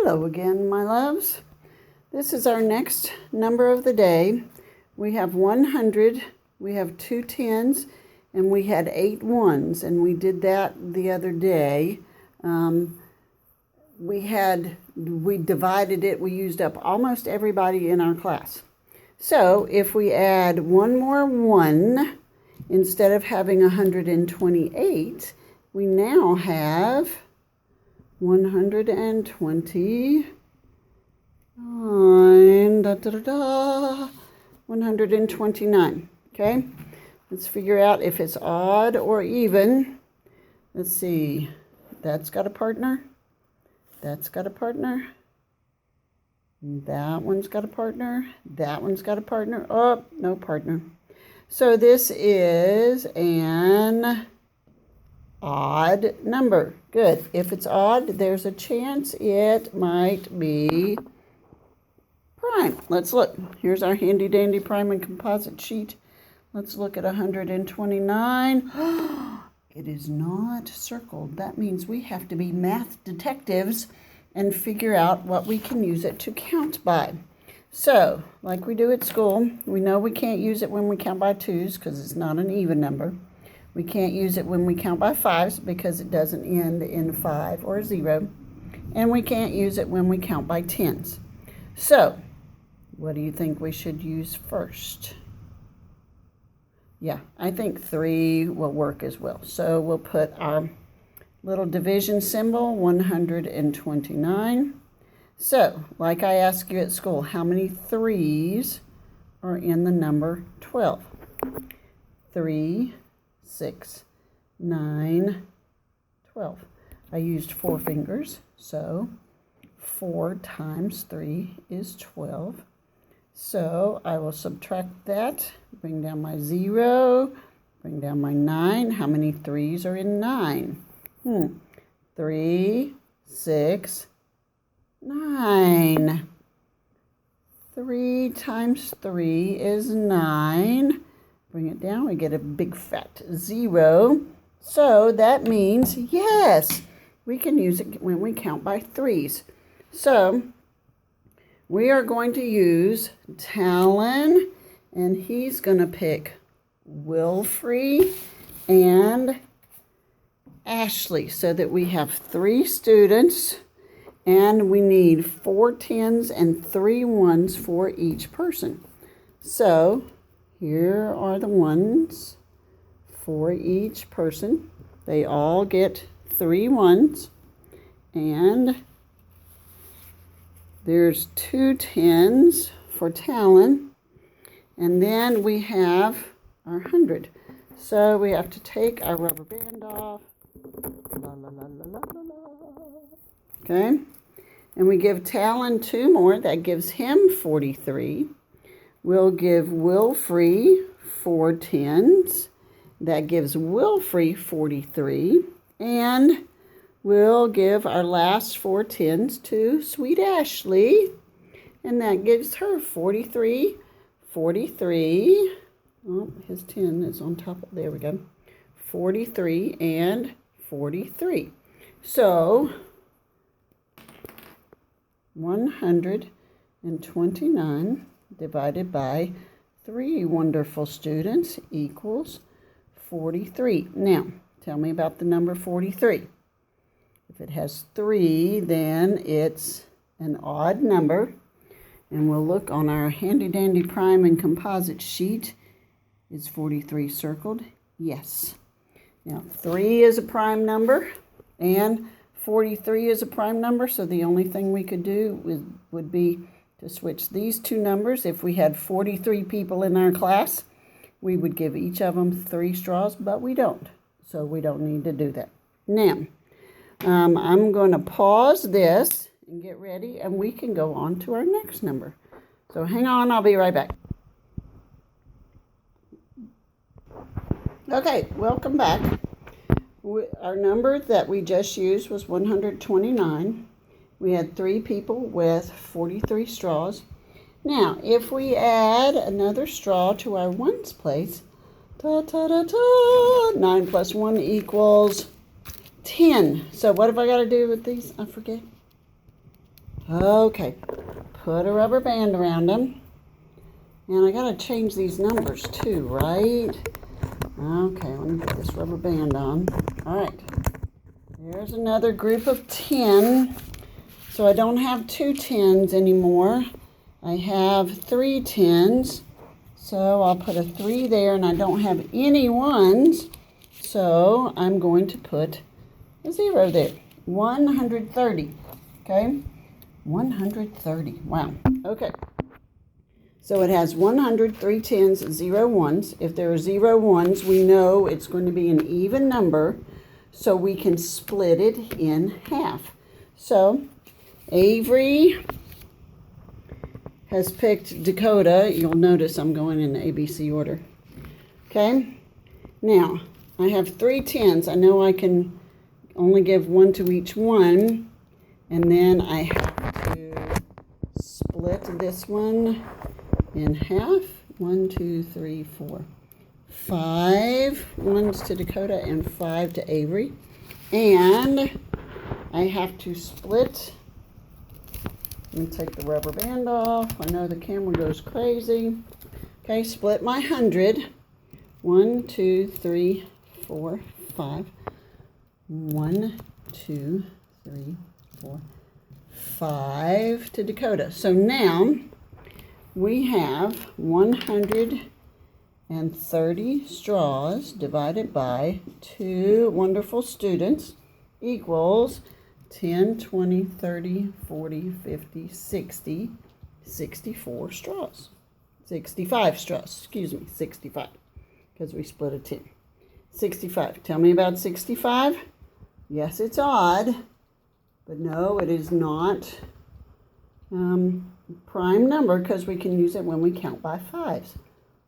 Hello again, my loves. This is our next number of the day. We have 100, we have 2 tens, and we had 8 ones, and we did that the other day. We divided it, we used up almost everybody in our class. So if we add one more 1, instead of having 128, we now have 129, 129, okay? Let's figure out if it's odd or even. Let's see, that's got a partner, that's got a partner, that one's got a partner, that one's got a partner, oh, no partner. So this is an odd number. Good. If it's odd, there's a chance it might be prime. Let's look. Here's our handy dandy prime and composite sheet. Let's look at 129. It is not circled. That means we have to be math detectives and figure out what we can use it to count by. So, like we do at school, we know we can't use it when we count by 2s because it's not an even number. We can't use it when we count by 5s because it doesn't end in 5 or 0. And we can't use it when we count by 10s. So, what do you think we should use first? Yeah, I think 3 will work as well. So we'll put our little division symbol, 129. So, like I asked you at school, how many 3s are in the number 12? 3, 6, 9, 12. I used 4 fingers, so 4 times 3 is 12. So I will subtract that, bring down my 0, bring down my 9. How many 3s are in 9? 3, 6, 9. 3 times 3 is 9. Bring it down, we get a big fat 0. So that means, yes, we can use it when we count by 3s. So we are going to use Talon, and he's going to pick Wilfrey and Ashley, so that we have 3 students, and we need 4 10s and 3 1s for each person. So here are the ones for each person. They all get 3 1s, and there's 2 10s for Talon, and then we have our 100. So we have to take our rubber band off. La, la, la, la, la, la. Okay, and we give Talon 2 more. That gives him 43. We'll give Wilfrey 4 10s. That gives Wilfrey 43. And we'll give our last 4 10s to Sweet Ashley. And that gives her 43, 43. Oh, his 10 is on top. There we go. 43 and 43. So 129 divided by 3 wonderful students equals 43. Now, tell me about the number 43. If it has 3, then it's an odd number. And we'll look on our handy-dandy prime and composite sheet. Is 43 circled? Yes. Now, 3 is a prime number, and 43 is a prime number, so the only thing we could do would be to switch these 2 numbers. If we had 43 people in our class, we would give each of them 3 straws, but we don't, so we don't need to do that. Now, I'm going to pause this and get ready, and we can go on to our next number. So hang on, I'll be right back. Okay, welcome back. Our number that we just used was 129. We had 3 people with 43 straws. Now, if we add another straw to our ones place, 9 plus 1 equals 10. So what have I got to do with these? I forget. Okay, put a rubber band around them. And I gotta change these numbers too, right? Okay, let me put this rubber band on. All right, there's another group of 10. So I don't have 2 10s anymore. I have 3 10s. So I'll put a 3 there, and I don't have any 1s. So I'm going to put a 0 there. 130. Okay? 130. Wow. Okay. So it has 100, 3 10s, 0 1s. If there are 0 1s, we know it's going to be an even number, so we can split it in half. So Avery has picked Dakota. You'll notice I'm going in the ABC order. Okay? Now, I have 3 10s. I know I can only give 1 to each one, and then I have to split this one in half. 1, 2, 3, 4, 5 1s to Dakota and 5 to Avery. And I have to split. Let me take the rubber band off. I know the camera goes crazy. Okay, split my 100. 1, 2, 3, 4, 5. 1, 2, 3, 4, 5 to Dakota. So now we have 130 straws divided by 2 wonderful students equals 10, 20, 30, 40, 50, 60, 64 straws. 65 straws, excuse me, 65, because we split a 10. 65. Tell me about 65. Yes, it's odd, but no, it is not prime number, because we can use it when we count by 5s.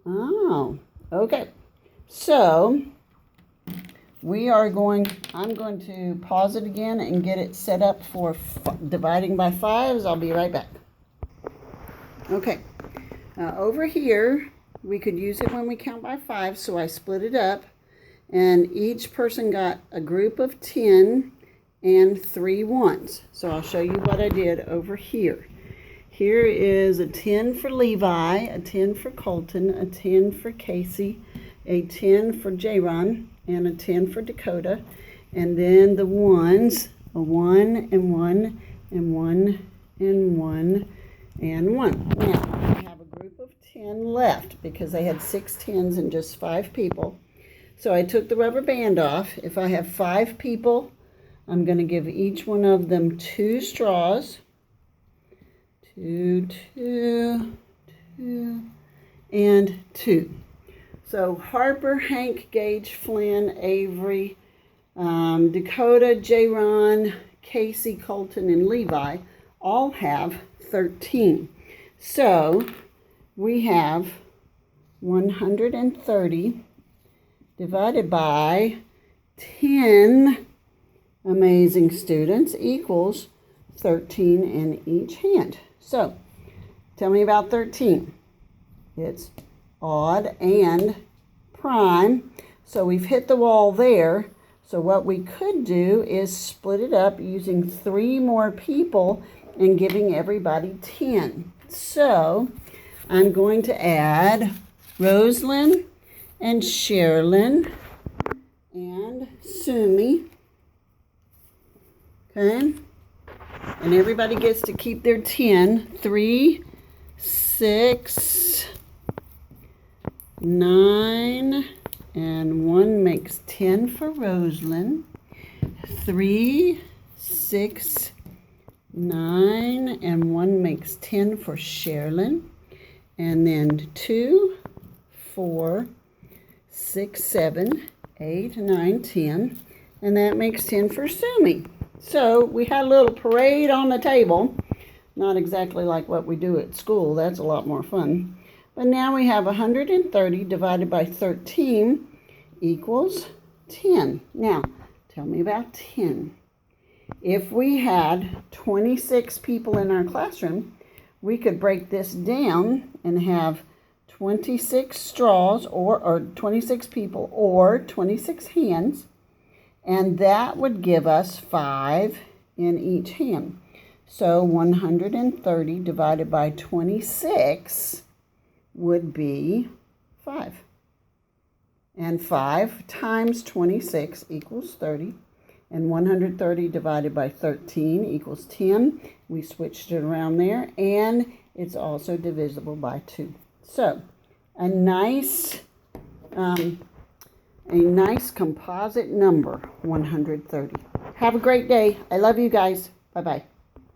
Oh, okay. So I'm going to pause it again and get it set up for dividing by 5s. I'll be right back. Okay. Over here, we could use it when we count by 5, so I split it up, and each person got a group of 10 and 3 1s. So I'll show you what I did over here. Here is a 10 for Levi, a 10 for Colton, a 10 for Casey, a 10 for Jaron, and a 10 for Dakota. And then the 1s, a 1 and 1 and 1 and 1 and 1. Now, I have a group of 10 left because I had 6 10s and just 5 people. So I took the rubber band off. If I have 5 people, I'm going to give each one of them 2 straws. 2, 2, 2, and 2. So Harper, Hank, Gage, Flynn, Avery, Dakota, Jaron, Casey, Colton, and Levi all have 13. So we have 130 divided by 10 amazing students equals 13 in each hand. So tell me about 13. It's odd and prime. So we've hit the wall there. So what we could do is split it up using 3 more people and giving everybody 10. So I'm going to add Rosalind and Sherilyn and Sumi. Okay? And everybody gets to keep their 10. 3, 6, 9, and 1 makes 10 for Rosalind. 3, 6, 9, and 1 makes 10 for Sherilyn. And then 2, 4, 6, 7, 8, 9, 10. And that makes 10 for Sumi. So we had a little parade on the table. Not exactly like what we do at school. That's a lot more fun. But now we have 130 divided by 13 equals 10. Now, tell me about 10. If we had 26 people in our classroom, we could break this down and have 26 straws or 26 people or 26 hands. And that would give us 5 in each hand. So 130 divided by 26 would be 5. And 5 times 26 equals 30. And 130 divided by 13 equals 10. We switched it around there. And it's also divisible by 2. So a nice composite number, 130. Have a great day. I love you guys. Bye-bye.